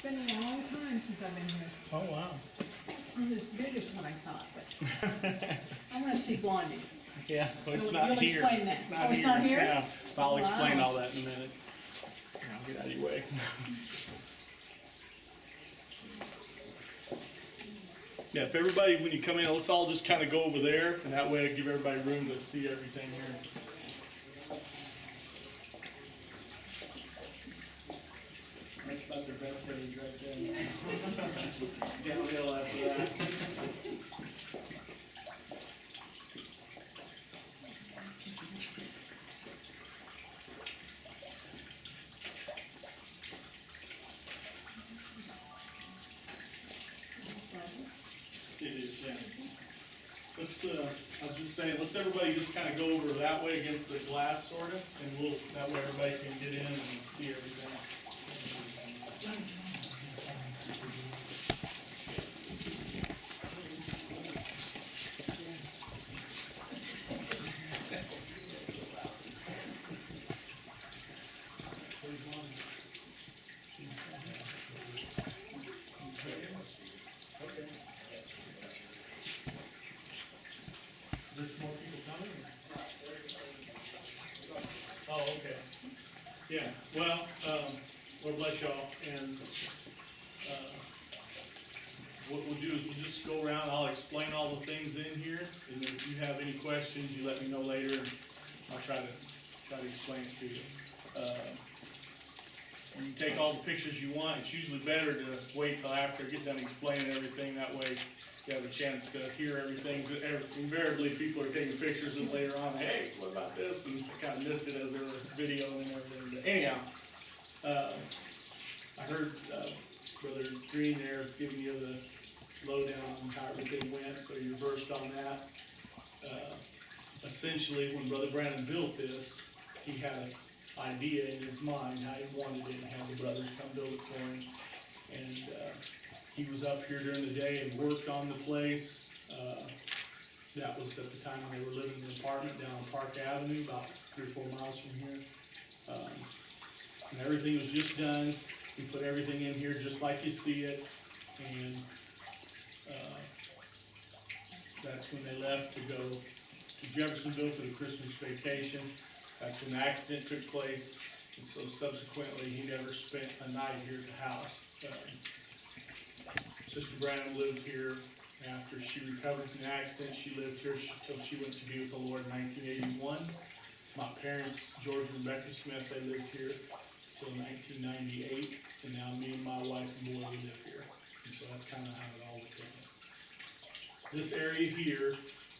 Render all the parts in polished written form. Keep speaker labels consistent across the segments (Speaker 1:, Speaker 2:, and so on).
Speaker 1: been a long time since I've been here.
Speaker 2: Oh, wow.
Speaker 1: It's not as big as what I thought, but I wanna see Blondie.
Speaker 2: Yeah, well, it's
Speaker 1: You'll-
Speaker 2: not
Speaker 1: you'll
Speaker 2: here.
Speaker 1: explain that.
Speaker 2: It's
Speaker 1: Oh, it's not here?
Speaker 2: Yeah, I'll
Speaker 1: Wow.
Speaker 2: explain all that in a minute. I'll get out of your way. Yeah, if everybody, when you come in, let's all just kind of go over there, and that way I give everybody room to see everything here. That's about their best age right there. Downhill after that. It is, yeah. Let's, I was just saying, let's everybody just kind of go over that way against the glass, sort of, and we'll, that way everybody can get in and see everything. There's more people coming? Oh, okay. Yeah, well, Lord bless y'all, and, what we'll do is we'll just go around, I'll explain all the things in here, and then if you have any questions, you let me know later, and I'll try to explain it to you. You can take all the pictures you want, it's usually better to wait till after I get done explaining everything, that way you have a chance to hear everything. Invariably, people are taking pictures and later on, hey, what about this? And I kind of missed it as they were videoing and everything. But anyhow, I heard Brother Green there giving you the lowdown on how everything went, so you're versed on that. Essentially, when Brother Branham built this, he had an idea in his mind how he wanted it and have the brothers come build it for him. And he was up here during the day and worked on the place. That was at the time when they were living in an apartment down on Park Avenue, about 3 or 4 miles from here. And everything was just done. He put everything in here just like you see it. And that's when they left to go to Jeffersonville for the Christmas vacation. That's when the accident took place. And so subsequently, he never spent a night here at the house. Sister Branham lived here after she recovered from the accident. She lived here until she went to be with the Lord in 1981. My parents, George and Rebecca Smith, they lived here till 1998. And now me and my wife and boy, we live here. And so that's kind of how it all worked out. This area here,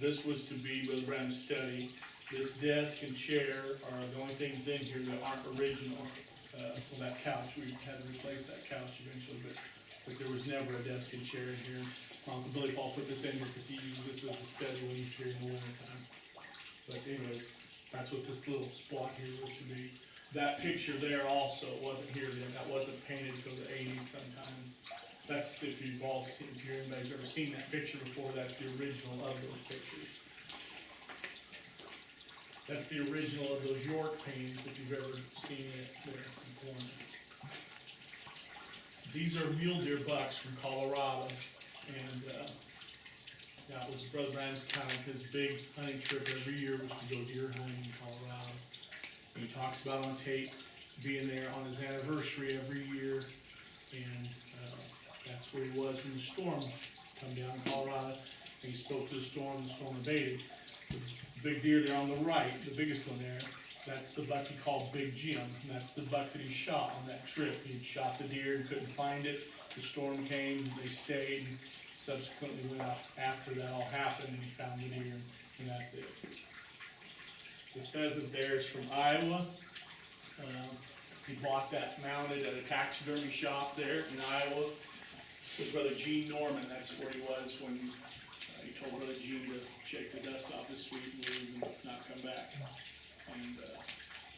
Speaker 2: this was to be Brother Branham's study. This desk and chair are the only things in here that aren't original. Well, that couch, we had to replace that couch eventually, but there was never a desk and chair in here. Uncle Billy Paul put this in here because he uses this as a study when he's here in the winter time. But anyways, that's what this little spot here was to be. That picture there also wasn't here then. That wasn't painted until the 80s sometime. That's if you've all seen, if anybody's ever seen that picture before, that's the original of those pictures. That's the original of those York paintings, if you've ever seen it there in the corner. These are mule deer bucks from Colorado, and that was Brother Branham's kind of his big hunting trip every year was to go deer hunting in Colorado. And he talks about on tape being there on his anniversary every year, and that's where he was when the storm come down in Colorado. And he spoke to the storm abated. The big deer there on the right, the biggest one there, that's the buck he called Big Jim. And that's the buck that he shot on that trip. He shot the deer and couldn't find it. The storm came, they stayed. Subsequently went out after that all happened and he found the deer, and that's it. The pheasant there is from Iowa. He bought that mounted at a taxidermy shop there in Iowa with Brother Gene Norman. That's where he was when he told Brother Gene to shake the dust off his sweet and leave and not come back. And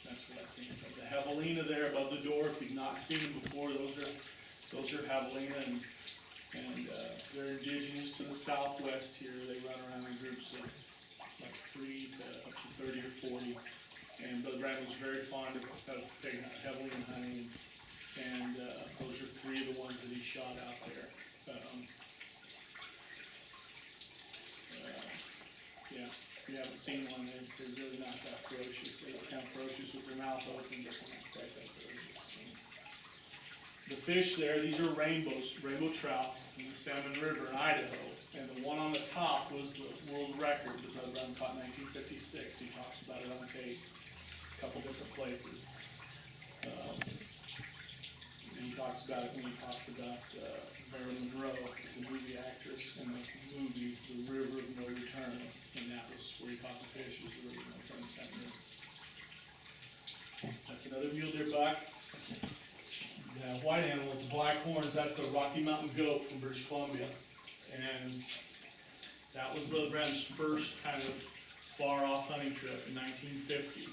Speaker 2: that's what I think of. The javelina there above the door, if you've not seen them before, those are javelina, and they're indigenous to the southwest here. They run around in groups of like 3 to up to 30 or 40. And Brother Branham was very fond of taking out javelina hunting. and those are 3 of the ones that he shot out there. Yeah, if you haven't seen one, they're really not that ferocious. They're kind of ferocious with their mouth open, but they're not quite that ferocious. The fish there, these are rainbow trout in the Salmon River in Idaho, and the one on the top was the world record that Brother Branham caught in 1956. He talks about it on tape, a couple different places. And he talks about it when he talks about Marilyn Monroe, the movie actress, and the movie The River of No Return, and that was where he caught the fish, was the River of No Return. Salmon River. That's another mule deer buck. The white animal with the black horns, that's a Rocky Mountain goat from British Columbia. And that was Brother Branham's first kind of far-off hunting trip in 1950,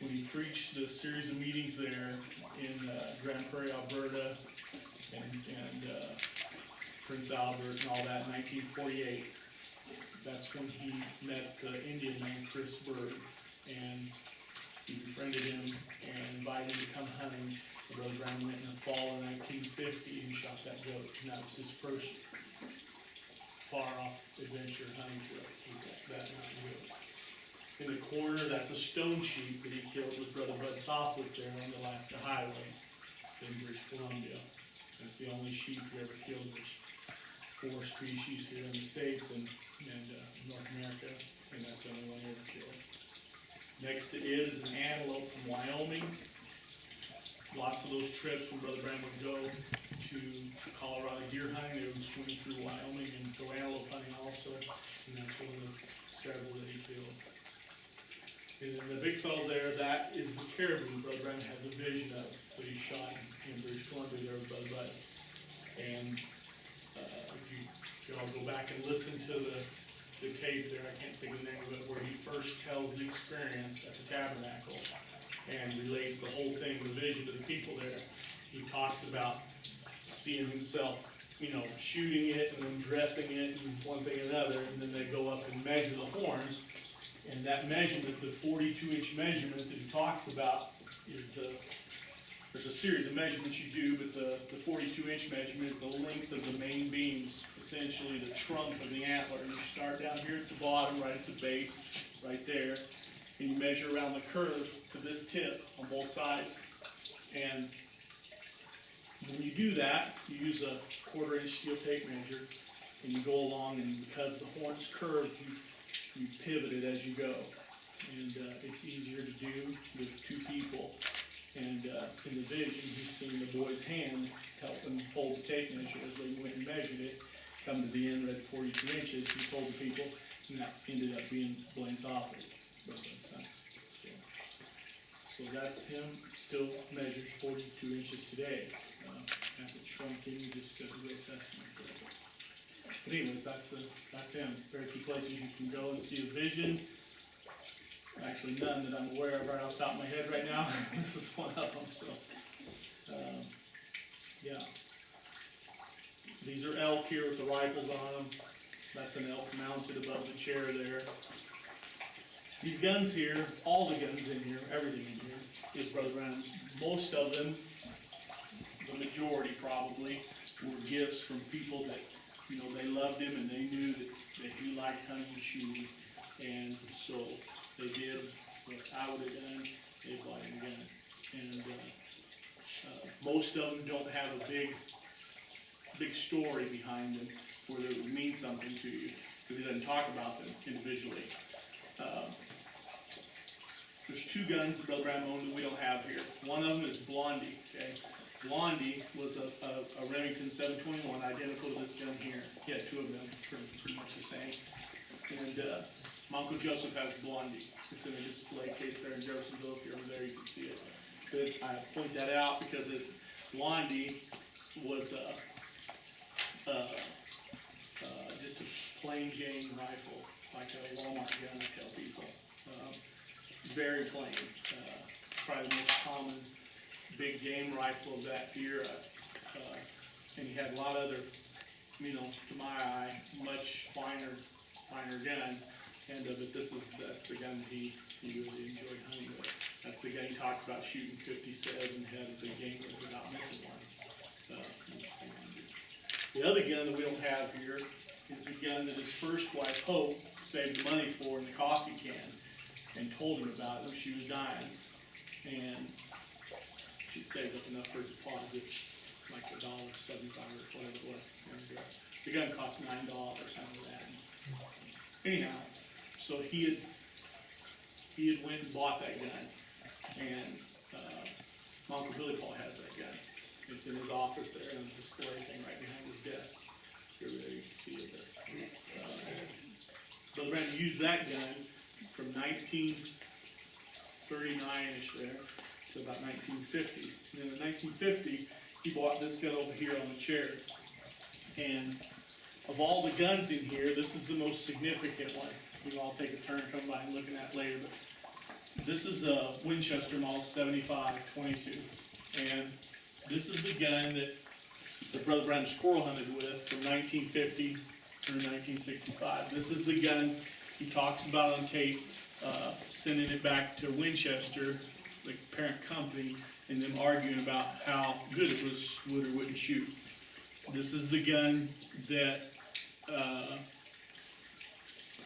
Speaker 2: when he preached the series of meetings there in Grand Prairie, Alberta, and Prince Albert and all that in 1948. That's when he met the Indian named Chris Bird, and he befriended him and invited him to come hunting. Brother Branham went in the fall of 1950 and shot that goat, and that was his first far-off adventure hunting trip, that mountain goat. In the corner, that's a stone sheep that he killed with Brother Bud Southwick there on the Alaska Highway in British Columbia. That's the only sheep he ever killed. There's 4 species here in the States and North America, and that's the only one he ever killed. Next to it is an antelope from Wyoming. Lots of those trips when Brother Branham would go to Colorado deer hunting, they would swing through Wyoming and go antelope hunting also, and that's one of the several that he killed. And then the big fellow there, that is the caribou Brother Branham had the vision of that he shot in British Columbia there with Brother Bud. And if you all go back and listen to the tape there, I can't think of the name of it, where he first tells the experience at the tabernacle and relates the whole thing, the vision to the people there. He talks about seeing himself, shooting it and then dressing it and one thing and another, and then they go up and measure the horns. And that measurement, the 42-inch measurement that he talks about, there's a series of measurements you do, but the 42-inch measurement is the length of the main beams, essentially the trunk of the antler. You start down here at the bottom, right at the base, right there, and you measure around the curve to this tip on both sides. And when you do that, you use a 1/4-inch steel tape measure, and you go along, and because the horn's curved, you pivot it as you go. And it's easier to do with 2 people. And in the vision, he's seen the boy's hand help him hold the tape measure as they went and measured it. Come to the end, read 42 inches, he told the people, and that ended up being Blaine Southwick. So that's him, still measures 42 inches today. Hasn't shrunk any, just got a real testament to it. But anyways, that's him. Very few places you can go and see a vision. Actually, none that I'm aware of right off the top of my head right now. This is one of them. So, yeah. These are elk here with the rifles on them. That's an elk mounted above the chair there. These guns here, all the guns in here, everything in here, is Brother Branham's. Most of them, the majority probably, were gifts from people that, they loved him and they knew that he liked hunting and shooting. And so they did what I would have done, they bought him a gun. And most of them don't have a big story behind them where they would mean something to you, because he doesn't talk about them individually. There's 2 guns that Brother Branham owned that we don't have here. One of them is Blondie, okay? Blondie was a Remington 721, identical to this gun here. He had 2 of them, pretty much the same. And my Uncle Joseph has Blondie. It's in a display case there in Jeffersonville. If you're over there, you can see it. But I point that out because Blondie was just a plain Jane rifle, like a Walmart gun, I tell people. Very plain. Probably the most common big game rifle of that era. And he had a lot of other, to my eye, much finer guns. And but that's the gun that he really enjoyed hunting with. That's the gun he talked about shooting 57, had a big game with without missing one. The other gun that we don't have here is the gun that his first wife, Hope, saved the money for in the coffee can and told him about it when she was dying. And she'd saved up enough for a deposit, like $1.75 or whatever it was. And the gun cost $9, something like that. Anyhow, so he had went and bought that gun, and my Uncle Billy Paul has that gun. It's in his office there, and a display thing right behind his desk. Here, there you can see it there. Brother Branham used that gun from 1939-ish there to about 1950. And then in 1950, he bought this gun over here on the chair. And of all the guns in here, this is the most significant one. We'll all take a turn, come by and looking at it later. But this is a Winchester Model 75-22. And this is the gun that Brother Branham squirrel hunted with from 1950 through 1965. This is the gun he talks about on tape, sending it back to Winchester, the parent company, and them arguing about how good it was, would or wouldn't shoot. This is the gun that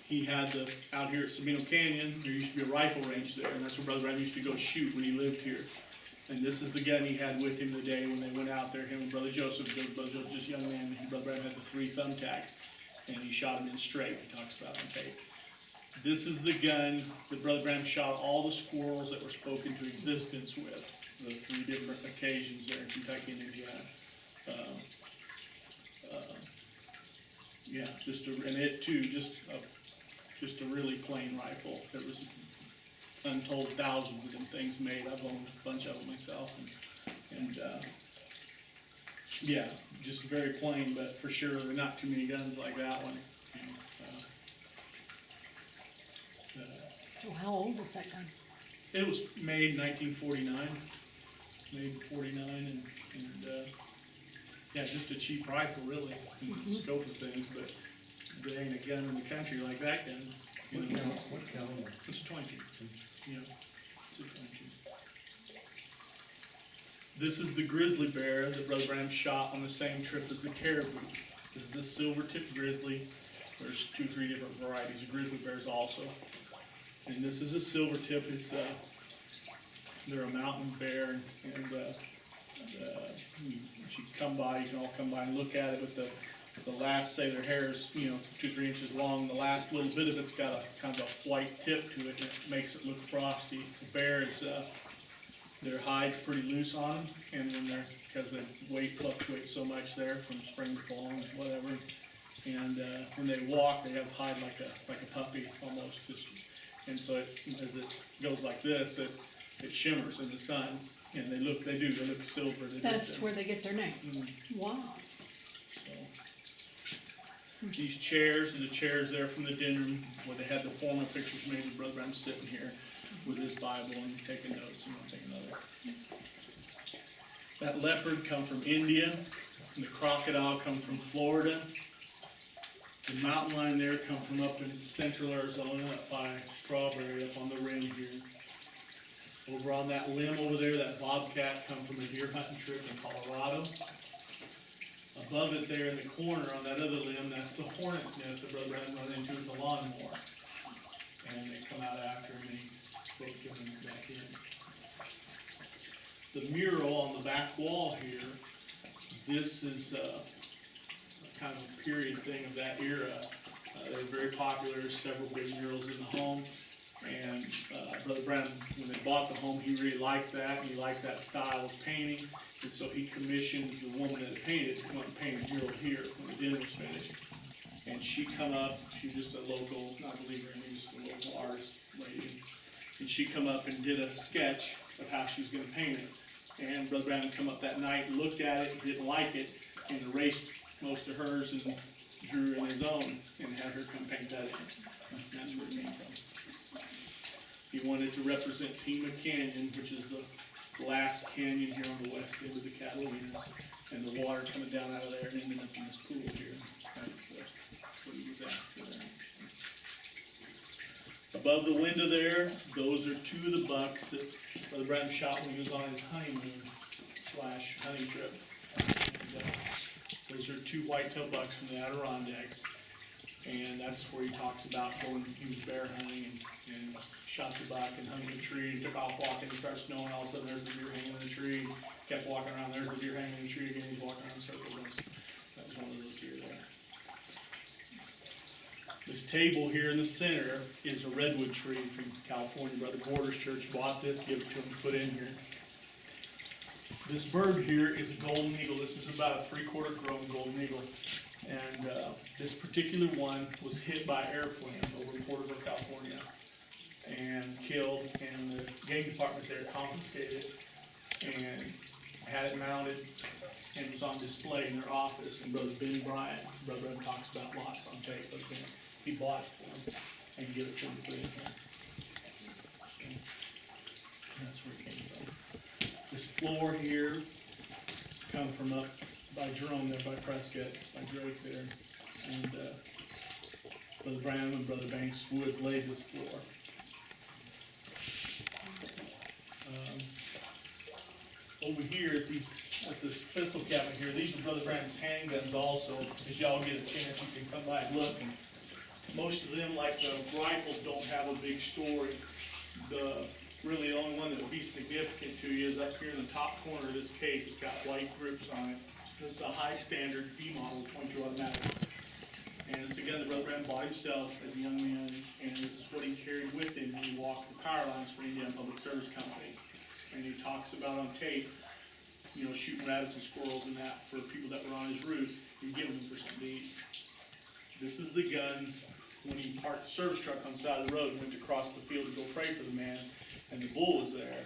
Speaker 2: he had out here at Sabino Canyon. There used to be a rifle range there, and that's where Brother Branham used to go shoot when he lived here. And this is the gun he had with him the day when they went out there, him and Brother Joseph. Brother Joseph was just a young man, and Brother Branham had the 3 thumbtacks, and he shot him in straight, he talks about on tape. This is the gun that Brother Branham shot all the squirrels that were spoken to existence with, the 3 different occasions there in Kentucky and Indiana. Yeah, and it too, just a really plain rifle. There was untold thousands of them things made. I've owned a bunch of them myself, and yeah, just very plain, but for sure there are not too many guns like that one.
Speaker 1: So how old is that gun?
Speaker 2: It was made in 1949, made in 49, and yeah, just a cheap rifle really, in the scope of things, but there ain't a gun in the country like that gun. You know,
Speaker 3: What caliber?
Speaker 2: it's a 22, yeah, it's a 22. This is the Grizzly Bear that Brother Branham shot on the same trip as the Caribou. This is a Silvertip Grizzly. There's 2 or 3 different varieties of Grizzly Bears also. And this is a Silvertip. They're a mountain bear, and you come by, you can all come by and look at it with the last, say their hair is, 2 or 3 inches long. The last little bit of it's got a kind of a white tip to it, and it makes it look frosty. The bear is, their hide's pretty loose on them, and when because the weight fluctuates so much there from spring to fall and whatever. And when they walk, they have hide like a puppy almost. And so as it goes like this, it shimmers in the sun, and they look silver at a
Speaker 1: That's
Speaker 2: distance.
Speaker 1: where they get their name. Wow.
Speaker 2: So, these chairs are the chairs there from the dinner room where they had the formal pictures made of Brother Branham sitting here with his Bible and taking notes and one thing another. That leopard come from India, and the crocodile come from Florida. The mountain lion there come from up in central Arizona, up by Strawberry, up on the rim here. Over on that limb over there, that bobcat come from a deer hunting trip in Colorado. Above it there in the corner on that other limb, that's the hornet's nest that Brother Branham run into with the lawnmower. And they come out after him and they take him back in. The mural on the back wall here, this is kind of a period thing of that era. They were very popular, several big murals in the home. And Brother Branham, when they bought the home, he really liked that, and he liked that style of painting. And so he commissioned the woman that painted it to come up and paint a mural here when the dinner was finished. And she come up, she was just a local, not a believer, just a local artist lady. And she come up and did a sketch of how she was going to paint it. And Brother Branham come up that night and looked at it, didn't like it, and erased most of hers and drew in his own and had her come paint that in. That's where it came from. He wanted to represent Pima Canyon, which is the last canyon here on the west end of the Catalinas, and the water coming down out of there and ending up in this pool here. That's what he was after there. Above the window there, those are two of the bucks that Brother Branham shot when he was on his honeymoon / hunting trip. And, those are two white-tailed bucks from the Adirondacks. And that's where he talks about going, he was bear hunting and shot the buck and hung in a tree and took off walking, it started snowing, all of a sudden there's the deer hanging in the tree, kept walking around, there's the deer hanging in the tree again, he's walking around in circles. That was one of those deer there. This table here in the center is a redwood tree from California. Brother Borders Church bought this, gave it to him to put in here. This bird here is a golden eagle. This is about a 3/4 grown golden eagle. And this particular one was hit by an airplane over in Porterville, California, and killed. And the game department there confiscated it and had it mounted, and it was on display in their office. And Brother Ben Bryant, Brother Ben talks about lots on tape, but then he bought it for him and gave it to him to put in here. And that's where it came from. This floor here come from up by Jerome there, by Prescott, by Drake there, and Brother Branham and Brother Banks Woods laid this floor. Over here at this pistol cabinet here, these are Brother Branham's handguns also. As y'all get a chance, you can come by and look. And most of them, like the rifles, don't have a big story. Really the only one that would be significant to you is up here in the top corner of this case. It's got white grips on it. This is a high standard B model 22 automatic. And it's a gun that Brother Branham bought himself as a young man, and this is what he carried with him when he walked the power lines for Indiana Public Service Company. And he talks about on tape, shooting rabbits and squirrels and that for people that were on his route. He'd give them for something to eat. This is the gun when he parked the service truck on the side of the road and went to cross the field to go pray for the man, and the bull was there.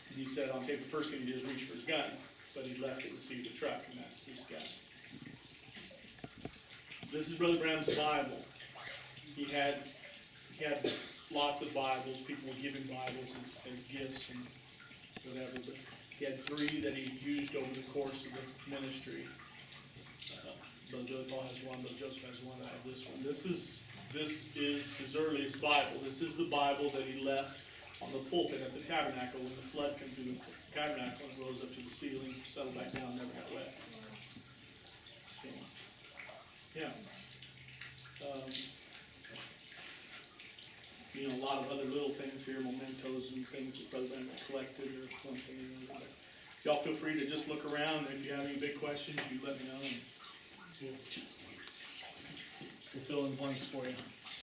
Speaker 2: And he said on tape the first thing he did was reach for his gun, but he left it to see the truck, and that's this guy. This is Brother Branham's Bible. He had lots of Bibles. People would give him Bibles as gifts and whatever, but he had 3 that he used over the course of the ministry. Brother Billy Paul has one, Brother Joseph has one, I have this one. This is his earliest Bible. This is the Bible that he left on the pulpit at the tabernacle when the flood came through the tabernacle and rose up to the ceiling, settled back down, never got wet. So, yeah. A lot of other little things here, mementos and things that Brother Branham collected or something. Y'all feel free to just look around. If you have any big questions, you let me know, and we'll fill in blanks for you.